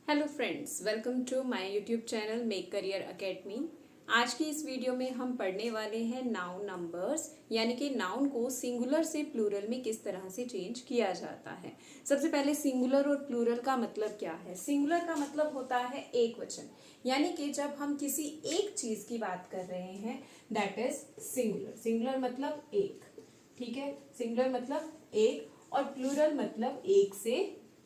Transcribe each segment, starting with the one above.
Hello friends, welcome to my YouTube channel Make Career Academy. आज की इस video में हम पढ़ने वाले हैं नाउन नंबर्स, यानी कि नाउन को सिंगुलर से प्लूरल में किस तरह से चेंज किया जाता है। सबसे पहले सिंगुलर और प्लूरल का मतलब क्या है। सिंगुलर का मतलब होता है एक वचन, यानी कि जब हम किसी एक चीज की बात कर रहे हैं दैट इज सिंगुलर। सिंगुलर मतलब एक, ठीक है। सिंगुलर मतलब एक और प्लूरल मतलब एक से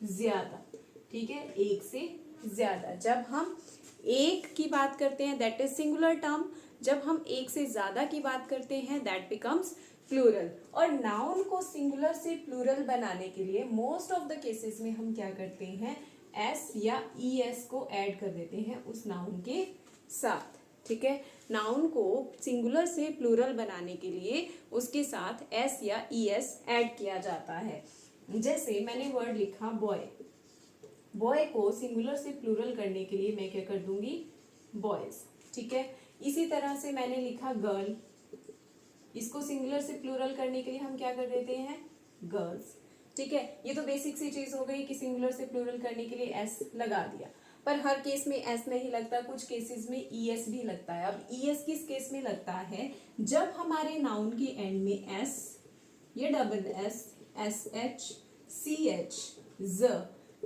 ज्यादा, ठीक है, एक से ज्यादा। जब हम एक की बात करते हैं दैट इज सिंगुलर टर्म, जब हम एक से ज्यादा की बात करते हैं दैट बिकम्स प्लूरल। और नाउन को सिंगुलर से प्लूरल बनाने के लिए मोस्ट ऑफ द केसेस में हम क्या करते हैं, एस या ई एस को ऐड कर देते हैं उस नाउन के साथ, ठीक है। नाउन को सिंगुलर से प्लूरल बनाने के लिए उसके साथ एस या ई एस ऐड किया जाता है। जैसे मैंने वर्ड लिखा बॉय, बॉय को सिंगुलर से प्लूरल करने के लिए मैं क्या कर दूंगी, बॉयज, ठीक है। इसी तरह से मैंने लिखा गर्ल, इसको सिंगुलर से प्लूरल करने के लिए हम क्या कर देते हैं, गर्ल्स, ठीक है। ये तो बेसिक सी चीज हो गई कि सिंगुलर से प्लूरल करने के लिए एस लगा दिया, पर हर केस में एस नहीं लगता, कुछ केसेस में ई एस भी लगता है। अब ई एस किस केस में लगता है, जब हमारे नाउन के एंड में एस या double S, S H, C H, Z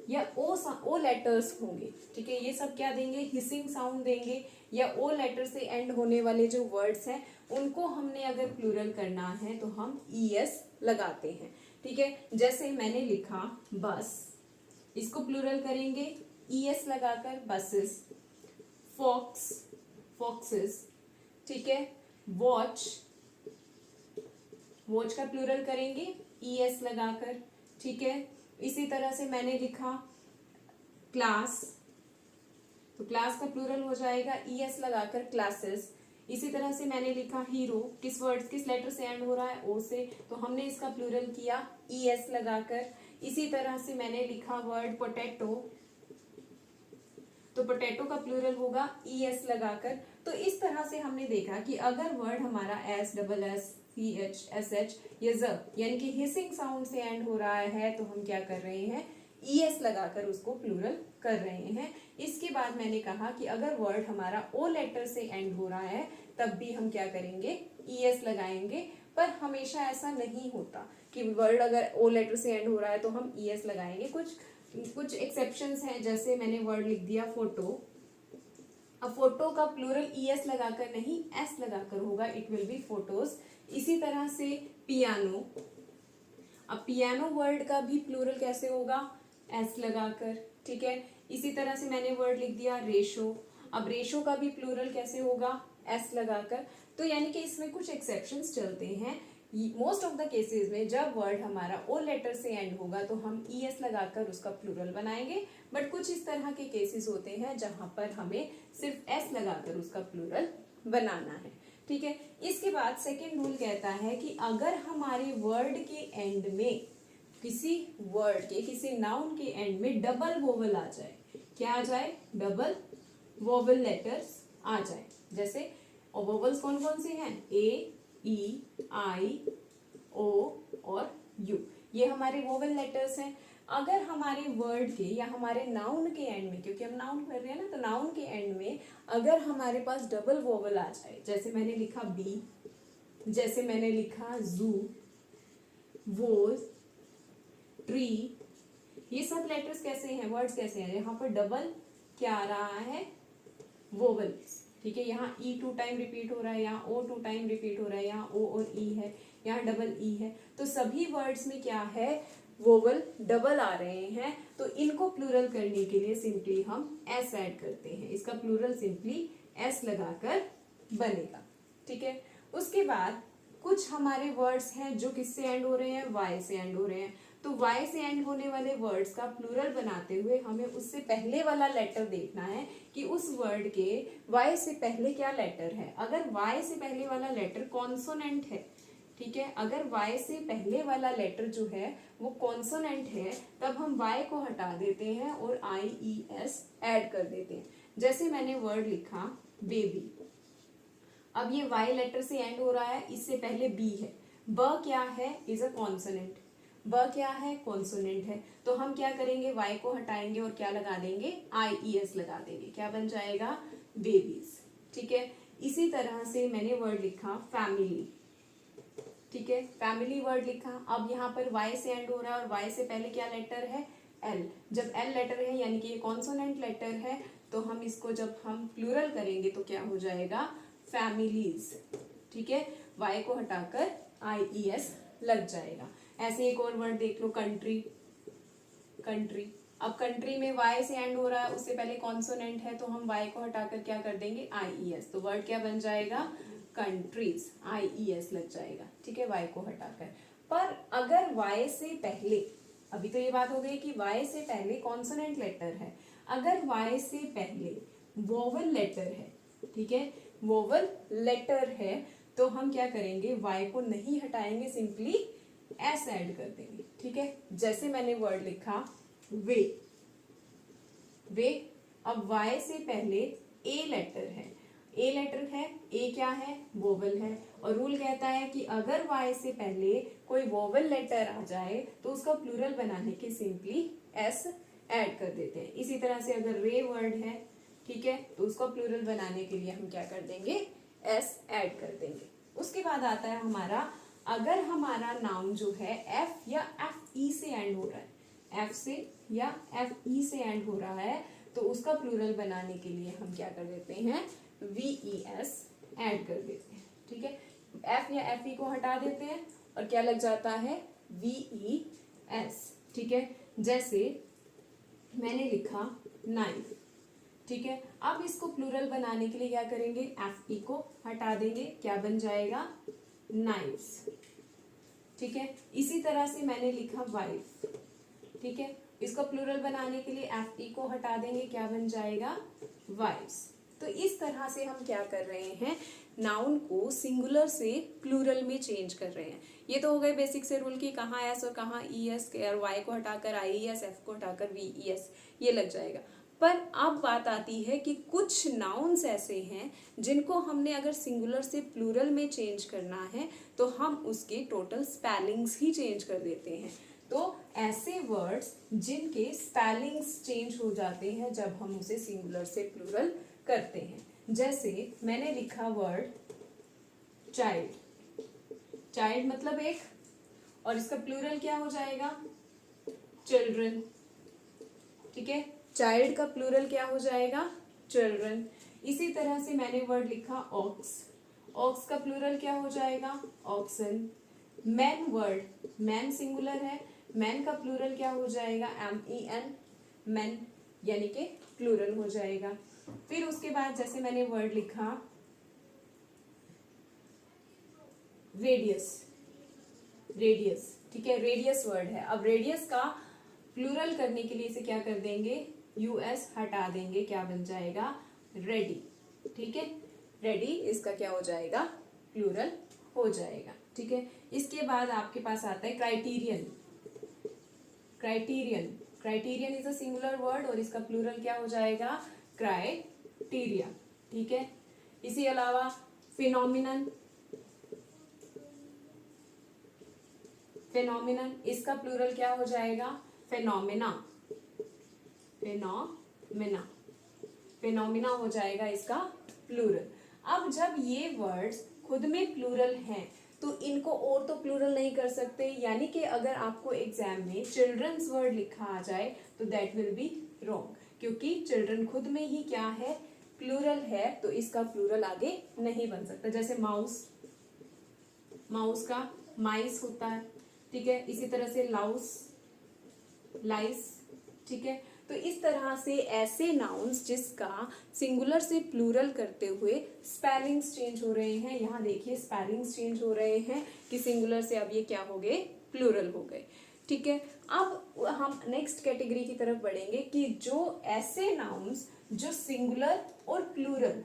या ओ लेटर्स होंगे, ठीक है। ये सब क्या देंगे, हिसिंग साउंड देंगे, या ओ लेटर से एंड होने वाले जो वर्ड्स हैं उनको हमने अगर प्लूरल करना है तो हम ई एस लगाते हैं, ठीक है। जैसे मैंने लिखा बस, इसको प्लूरल करेंगे ई एस लगाकर, बसेस, फॉक्स, फॉक्सेस, ठीक है। वॉच, वॉच का प्लूरल करेंगे ई एस लगाकर, ठीक है। इसी तरह से मैंने लिखा क्लास, तो क्लास का प्लूरल हो जाएगा ई एस लगाकर क्लासेस। इसी तरह से मैंने लिखा हीरो, किस वर्ड किस लेटर से एंड हो रहा है, ओ से, तो हमने इसका प्लूरल किया ई एस लगाकर। इसी तरह से मैंने लिखा वर्ड पोटैटो, तो पोटैटो का प्लूरल होगा ई एस लगाकर। तो इस तरह से हमने देखा कि अगर वर्ड हमारा S, double S, C H, S H या ज यानी कि हिसिंग साउंड से एंड हो रहा है तो हम क्या कर रहे हैं, ई एस लगाकर उसको प्लूरल कर रहे हैं। इसके बाद मैंने कहा कि अगर वर्ड हमारा ओ लेटर से एंड हो रहा है तब भी हम क्या करेंगे, ई एस लगाएंगे। पर हमेशा ऐसा नहीं होता कि वर्ड अगर ओ लेटर से एंड हो रहा है तो हम ई एस लगाएंगे, कुछ एक्सेप्शंस हैं। जैसे मैंने वर्ड लिख दिया फोटो, अब फोटो का प्लूरल ई एस लगाकर नहीं एस लगाकर होगा, इट विल बी फोटोज। इसी तरह से पियानो, अब पियानो वर्ड का भी प्लूरल कैसे होगा, एस लगाकर, ठीक है। इसी तरह से मैंने वर्ड लिख दिया रेशो, अब रेशो का भी प्लूरल कैसे होगा, एस लगाकर। तो यानी कि इसमें कुछ एक्सेप्शंस चलते हैं। मोस्ट ऑफ द केसेस में जब वर्ड हमारा ओ लेटर से एंड होगा तो हम ई एस लगाकर उसका प्लूरल बनाएंगे, बट कुछ इस तरह के केसेस होते हैं जहां पर हमें सिर्फ एस लगाकर उसका प्लूरल बनाना है, ठीक है। इसके बाद सेकेंड रूल कहता है कि अगर हमारे वर्ड के एंड में किसी वर्ड के किसी नाउन के एंड में डबल वोवल आ जाए, क्या आ जाए, डबल वोवल लेटर्स आ जाए। जैसे और वोवल्स कौन कौन से हैं, ए, ई, आई, ओ और यू, ये हमारे वोवल लेटर्स हैं। अगर हमारे वर्ड के या हमारे नाउन के एंड में, क्योंकि हम नाउन कर रहे हैं ना, तो नाउन के एंड में अगर हमारे पास डबल वोवल आ जाए, जैसे मैंने लिखा बी, जैसे मैंने लिखा जू, वोज, ट्री, ये सब लेटर्स कैसे हैं, वर्ड्स कैसे हैं, यहाँ पर डबल क्या आ रहा है, वोवल, ठीक है। यहाँ ई 2 टाइम रिपीट हो रहा है, यहाँ ओ 2 टाइम रिपीट हो रहा है, यहाँ ओ और ई है, यहाँ डबल ई है। तो सभी वर्ड्स में क्या है, वोवल डबल आ रहे हैं। तो इनको प्लूरल करने के लिए सिंपली हम एस ऐड करते हैं, इसका प्लूरल सिंपली एस लगाकर बनेगा, ठीक है। उसके बाद कुछ हमारे वर्ड्स हैं जो किससे एंड हो रहे हैं, वाई से एंड हो रहे हैं। तो वाई से एंड होने वाले वर्ड्स का प्लूरल बनाते हुए हमें उससे पहले वाला लेटर देखना है कि उस वर्ड के वाई से पहले क्या लेटर है। अगर वाई से पहले वाला लेटर कॉन्सोनेंट है, ठीक है, अगर वाई से पहले वाला लेटर जो है वो कॉन्सोनेंट है, तब हम वाई को हटा देते हैं और आई ई एस ऐड कर देते हैं। जैसे मैंने वर्ड लिखा बेबी, अब ये वाई लेटर से एंड हो रहा है, इससे पहले बी है, ब क्या है, इज अ कॉन्सोनेंट, ब क्या है, कॉन्सोनेंट है, तो हम क्या करेंगे, वाई को हटाएंगे और क्या लगा देंगे, IES लगा देंगे, क्या बन जाएगा, बेबीज। ठीक है, इसी तरह से मैंने वर्ड लिखा फैमिली। ठीक है, फैमिली वर्ड लिखा। अब यहाँ पर वाई से एंड हो रहा है और वाई से पहले क्या लेटर है, एल। जब एल लेटर है यानी कि ये कॉन्सोनेंट लेटर है, तो हम इसको जब हम प्लूरल करेंगे तो क्या हो जाएगा, फैमिलीज। ठीक है, वाई को हटाकर IES लग जाएगा। ऐसे एक और वर्ड देख लो, कंट्री। कंट्री, अब कंट्री में वाई से एंड हो रहा है, उससे पहले कॉन्सोनेंट है, तो हम वाई को हटाकर क्या कर देंगे, IES, तो वर्ड क्या बन जाएगा, कंट्रीज, IES लग जाएगा। ठीक है, वाई को हटाकर। पर अगर वाई से पहले, अभी तो ये बात हो गई कि वाई से पहले कॉन्सोनेंट लेटर है, अगर वाई से पहले वोवल लेटर है, ठीक है, वोवल लेटर है, तो हम क्या करेंगे, वाई को नहीं हटाएंगे, सिंपली एस ऐड कर देंगे। ठीक है, जैसे मैंने वर्ड लिखा वे। वे, अब वाई से पहले ए लेटर है, ए लेटर है, ए क्या है, वोवल है, और रूल कहता है कि अगर वाई से पहले कोई वोवल लेटर आ जाए तो उसका प्लूरल बनाने के सिंपली एस ऐड कर देते हैं। इसी तरह से अगर रे वर्ड है, ठीक है, तो उसको प्लूरल बनाने के लिए हम क्या कर देंगे, एस ऐड कर देंगे। उसके बाद आता है हमारा, अगर हमारा नाउन जो है एफ या FE से एंड हो रहा है, एफ से या FE से एंड हो रहा है, तो उसका प्लूरल बनाने के लिए हम क्या कर देते हैं, VES ऐड कर देते हैं। ठीक है, एफ या FE को हटा देते हैं और क्या लग जाता है, VES। ठीक है, जैसे मैंने लिखा नाइफ। ठीक है, अब इसको प्लूरल बनाने के लिए क्या करेंगे, FE को हटा देंगे, क्या बन जाएगा, नाइफ्स। ठीक है, इसी तरह से मैंने लिखा वाइफ। ठीक है, इसको प्लूरल बनाने के लिए FE को हटा देंगे, क्या बन जाएगा, वाइफ्स। तो इस तरह से हम क्या कर रहे हैं, नाउन को सिंगुलर से प्लूरल में चेंज कर रहे हैं। ये तो हो गए बेसिक से रूल की कहाँ एस और कहाँ ES, और वाई को हटाकर IES, एफ को हटाकर VES, ये लग जाएगा। पर अब बात आती है कि कुछ नाउन्स ऐसे हैं जिनको हमने अगर सिंगुलर से प्लूरल में चेंज करना है तो हम उसके टोटल स्पेलिंग्स ही चेंज कर देते हैं। तो ऐसे वर्ड्स जिनके स्पेलिंग्स चेंज हो जाते हैं जब हम उसे सिंगुलर से प्लूरल करते हैं, जैसे मैंने लिखा वर्ड चाइल्ड। चाइल्ड मतलब एक, और इसका प्लूरल क्या हो जाएगा, चिल्ड्रन। ठीक है, चाइल्ड का प्लूरल क्या हो जाएगा, चिल्ड्रन। इसी तरह से मैंने वर्ड लिखा ऑक्स। ऑक्स का प्लूरल क्या हो जाएगा, oxen. Man word, man singular है, मैन का प्लूरल क्या हो जाएगा, MEN, मैन, यानी कि प्लूरल हो जाएगा। फिर उसके बाद जैसे मैंने वर्ड लिखा रेडियस। रेडियस, ठीक है, रेडियस वर्ड है। अब रेडियस का प्लूरल करने के लिए इसे क्या कर देंगे, US हटा देंगे, क्या बन जाएगा, रेडी। ठीक है, रेडी, इसका क्या हो जाएगा, प्लूरल हो जाएगा। ठीक है, इसके बाद आपके पास आता है criterion. Criterion, criterion is a singular word और इसका प्लूरल क्या हो जाएगा, क्राइटेरिया। ठीक है, इसी अलावा फिनोमिनन। फिनोमिनन, इसका प्लूरल क्या हो जाएगा, फिनोमिना। फिनोमिना, फिनोमिना हो जाएगा इसका प्लूरल। अब जब ये वर्ड्स खुद में प्लूरल हैं तो इनको और तो प्लूरल नहीं कर सकते, यानी कि अगर आपको एग्जाम में चिल्ड्रंस वर्ड लिखा आ जाए तो दैट विल बी रॉन्ग, क्योंकि चिल्ड्रन खुद में ही क्या है, प्लूरल है, तो इसका प्लूरल आगे नहीं बन सकता। जैसे माउस, माउस का माइस होता है। ठीक है, इसी तरह से लाउस, लाइस। ठीक है, तो इस तरह से ऐसे नाउन्स जिसका सिंगुलर से प्लूरल करते हुए स्पेलिंग्स चेंज हो रहे हैं, यहाँ देखिए स्पेलिंग्स चेंज हो रहे हैं कि सिंगुलर से अब ये क्या हो गए, प्लूरल हो गए। ठीक है, अब हम नेक्स्ट कैटेगरी की तरफ बढ़ेंगे कि जो ऐसे नाउन्स जो सिंगुलर और प्लूरल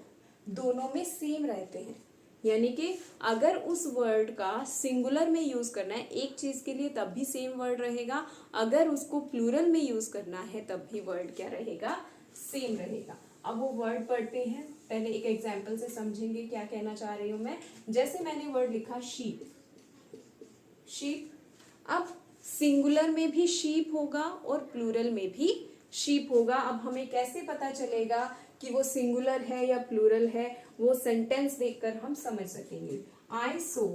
दोनों में सेम रहते हैं, यानी कि अगर उस वर्ड का सिंगुलर में यूज करना है एक चीज के लिए तब भी सेम वर्ड रहेगा, अगर उसको प्लूरल में यूज करना है तब भी वर्ड क्या रहेगा, सेम रहेगा। अब वो वर्ड पढ़ते हैं, पहले एक एग्जांपल से समझेंगे क्या कहना चाह रही हूं मैं। जैसे मैंने वर्ड लिखा शीप। शीप, अब सिंगुलर में भी शीप होगा और प्लूरल में भी शीप होगा। अब हमें कैसे पता चलेगा कि वो सिंगुलर है या प्लूरल है, वो सेंटेंस देखकर हम समझ सकेंगे। आई सो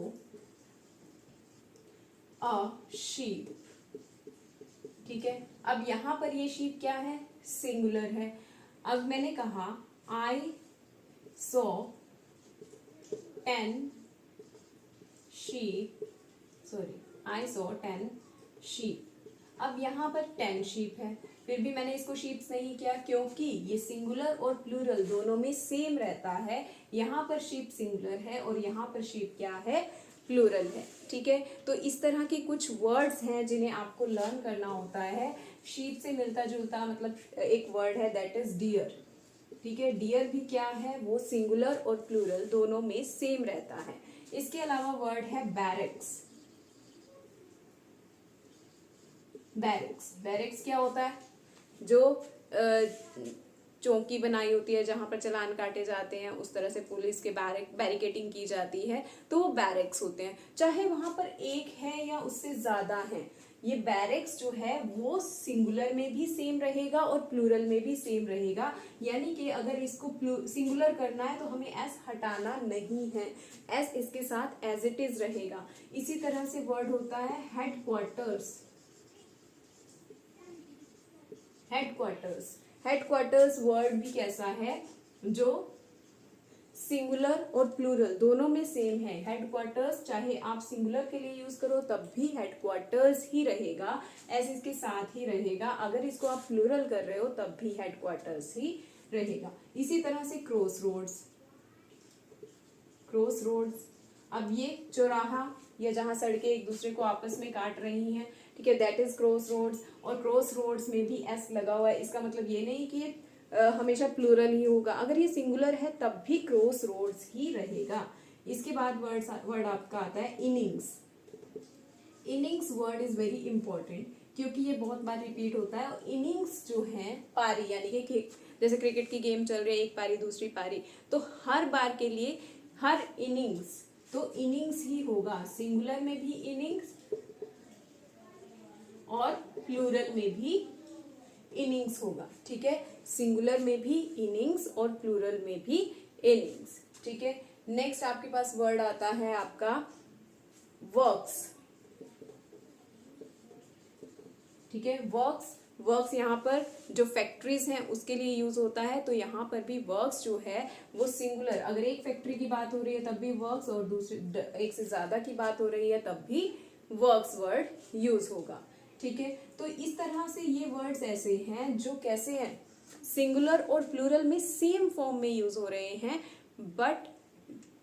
अ शीप, ठीक है। अब यहां पर ये शीप क्या है, सिंगुलर है। अब मैंने कहा आई सो 10 sheep, sorry I so 10 sheep. अब यहाँ पर 10 शीप है, फिर भी मैंने इसको शीप्स नहीं किया क्योंकि ये सिंगुलर और प्लूरल दोनों में सेम रहता है। यहाँ पर शीप सिंगुलर है और यहाँ पर शीप क्या है, प्लूरल है, ठीक है। तो इस तरह के कुछ वर्ड्स हैं जिन्हें आपको लर्न करना होता है। शीप से मिलता जुलता मतलब एक वर्ड है दैट इज डियर, ठीक है। डियर भी क्या है, वो सिंगुलर और प्लूरल दोनों में सेम रहता है। इसके अलावा वर्ड है बैरक्स। बैरक्स, बैरक्स क्या होता है, जो चौकी बनाई होती है जहां पर चालान काटे जाते हैं, उस तरह से पुलिस के बैरिकेडिंग की जाती है, तो वो बैरक्स होते हैं। चाहे वहां पर एक है या उससे ज्यादा है, ये बैरक्स जो है वो सिंगुलर में भी सेम रहेगा और प्लूरल में भी सेम रहेगा। यानी कि अगर इसको सिंगुलर करना है तो हमें एस हटाना नहीं है, एस इसके साथ एज इट इज रहेगा। इसी तरह से वर्ड होता है हेडक्वार्टर्स। हेडक्वार्टर्स, हेडक्वार्टर्स वर्ड भी कैसा है, जो सिंगुलर और प्लूरल दोनों में सेम है। हेडक्वार्टर्स चाहे आप सिंगुलर के लिए यूज करो तब भी हेडक्वार्टर्स ही रहेगा, एस इसके साथ ही रहेगा। अगर इसको आप प्लूरल कर रहे हो तब भी हेडक्वार्टर्स ही रहेगा। इसी तरह से क्रॉस रोड्स, क्रॉस रोड्स, अब ये चौराहा या जहां सड़कें एक दूसरे को आपस में काट रही हैं, ठीक है, दैट इज क्रॉस रोड्स। और क्रॉस रोड्स में भी एस लगा हुआ है, इसका मतलब ये नहीं कि हमेशा प्लूरल ही होगा। अगर ये सिंगुलर है तब भी क्रॉस रोड्स ही रहेगा। इसके बाद वर्ड आपका आता है innings. Innings word is very important क्योंकि ये बहुत बार रिपीट होता है। और इनिंग्स जो है पारी, यानी कि जैसे क्रिकेट की गेम चल रही है, एक पारी दूसरी पारी, तो हर बार के लिए हर इनिंग्स, तो इनिंग्स ही होगा। सिंगुलर में भी इनिंग्स और प्लूरल में भी इनिंग्स होगा, ठीक है। सिंगुलर में भी इनिंग्स और प्लूरल में भी इनिंग्स, ठीक है। नेक्स्ट आपके पास वर्ड आता है आपका वर्क्स, ठीक है। वर्क्स, वर्क्स यहाँ पर जो फैक्ट्रीज हैं उसके लिए यूज होता है, तो यहाँ पर भी वर्क्स जो है वो सिंगुलर, अगर एक फैक्ट्री की बात हो रही है तब भी वर्क्स, और दूसरी एक से ज्यादा की बात हो रही है तब भी वर्क्स वर्ड यूज होगा, ठीक है। तो इस तरह से ये वर्ड्स ऐसे हैं जो कैसे हैं, सिंगुलर और प्लूरल में सेम फॉर्म में यूज हो रहे हैं। बट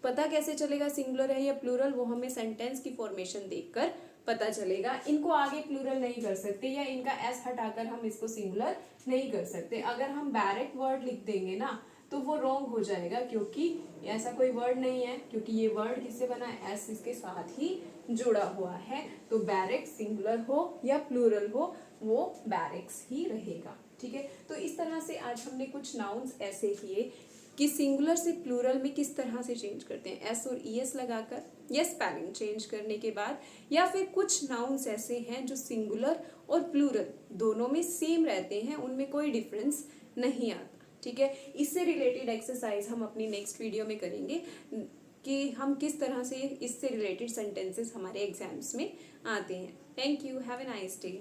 पता कैसे चलेगा सिंगुलर है या प्लूरल, वो हमें सेंटेंस की फॉर्मेशन देखकर पता चलेगा। इनको आगे प्लूरल नहीं कर सकते या इनका एस हटाकर हम इसको सिंगुलर नहीं कर सकते। अगर हम बैरक वर्ड लिख देंगे ना तो वो रॉन्ग हो जाएगा, क्योंकि ऐसा कोई वर्ड नहीं है, क्योंकि ये वर्ड किससे बना है, एस इसके साथ ही जुड़ा हुआ है। तो बैरक सिंगुलर हो या प्लूरल हो वो बैरक्स ही रहेगा, ठीक है। तो इस तरह से आज हमने कुछ नाउन्स ऐसे किए कि सिंगुलर से प्लूरल में किस तरह से चेंज करते हैं, एस और ईएस लगाकर या स्पेलिंग चेंज करने के बाद, या फिर कुछ नाउन्स ऐसे हैं जो सिंगुलर और प्लूरल दोनों में सेम रहते हैं, उनमें कोई डिफरेंस नहीं आता, ठीक है। इससे रिलेटेड एक्सरसाइज हम अपनी नेक्स्ट वीडियो में करेंगे कि हम किस तरह से इससे रिलेटेड सेंटेंसेस हमारे एग्जाम्स में आते हैं। Thank you, have a nice day.